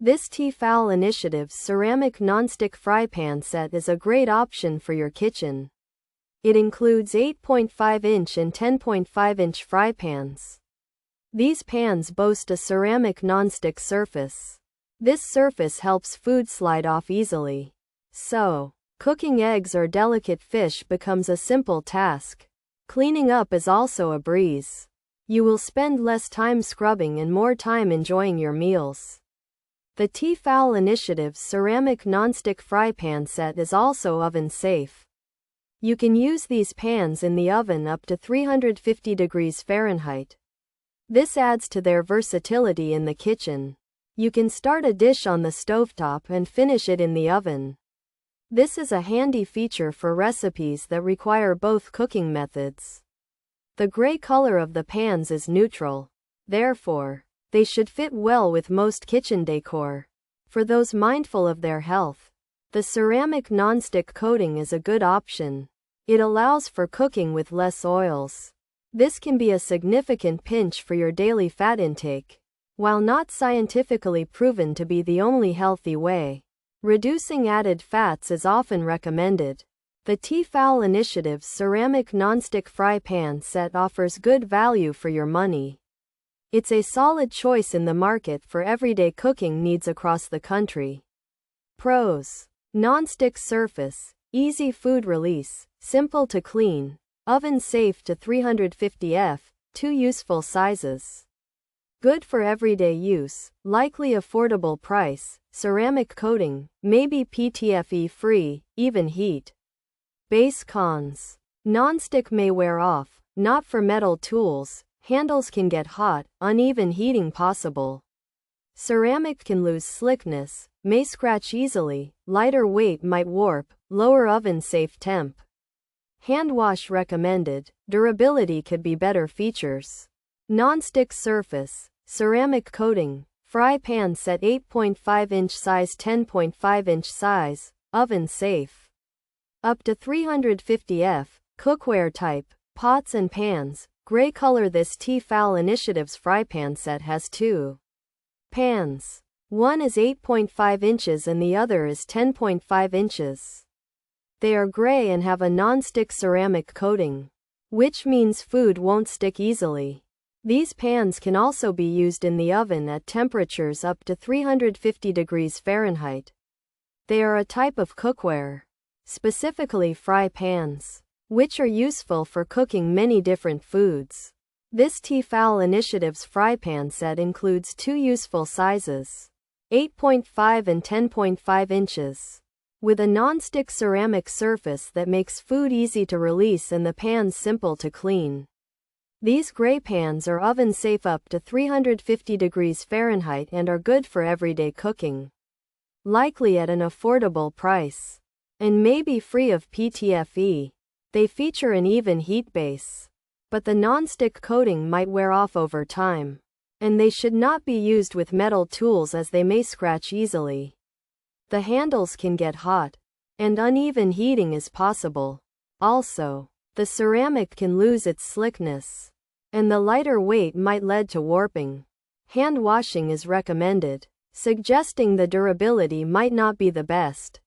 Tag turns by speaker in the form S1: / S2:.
S1: This T-fal Initiative's ceramic nonstick fry pan set is a great option for your kitchen. It includes 8.5-inch and 10.5-inch fry pans. These pans boast a ceramic nonstick surface. This surface helps food slide off easily. So, cooking eggs or delicate fish becomes a simple task. Cleaning up is also a breeze. You will spend less time scrubbing and more time enjoying your meals. The T-fal Initiative's ceramic nonstick fry pan set is also oven safe. You can use these pans in the oven up to 350 degrees Fahrenheit. This adds to their versatility in the kitchen. You can start a dish on the stovetop and finish it in the oven. This is a handy feature for recipes that require both cooking methods. The gray color of the pans is neutral. Therefore, they should fit well with most kitchen decor. For those mindful of their health, the ceramic nonstick coating is a good option. It allows for cooking with less oils. This can be a significant pinch for your daily fat intake. While not scientifically proven to be the only healthy way, reducing added fats is often recommended. The T-fal Initiative's ceramic nonstick fry pan set offers good value for your money. It's a solid choice in the market for everyday cooking needs across the country. Pros: nonstick surface, easy food release, simple to clean, oven safe to 350 F, 2 useful sizes. Good for everyday use, likely affordable price, ceramic coating, maybe PTFE free, even heat. Base cons: nonstick may wear off, not for metal tools, handles can get hot, uneven heating possible. Ceramic can lose slickness, may scratch easily, lighter weight might warp, lower oven safe temp. Hand wash recommended, durability could be better features. Nonstick surface, ceramic coating, fry pan set 8.5-inch size 10.5-inch size, oven safe. Up to 350 F, cookware type, pots and pans, gray color. This T-fal Initiative's fry pan set has 2 pans. One is 8.5 inches and the other is 10.5 inches. They are gray and have a non-stick ceramic coating, which means food won't stick easily. These pans can also be used in the oven at temperatures up to 350 degrees Fahrenheit. They are a type of cookware, specifically fry pans, which are useful for cooking many different foods. This T-fal Initiative's fry pan set includes 2 useful sizes, 8.5 and 10.5 inches, with a non-stick ceramic surface that makes food easy to release and the pans simple to clean. These gray pans are oven safe up to 350 degrees Fahrenheit and are good for everyday cooking. Likely at an affordable price, and may be free of PTFE. They feature an even heat base, but the non-stick coating might wear off over time, and they should not be used with metal tools as they may scratch easily. The handles can get hot, and uneven heating is possible. Also, the ceramic can lose its slickness, and the lighter weight might lead to warping. Hand washing is recommended, suggesting the durability might not be the best.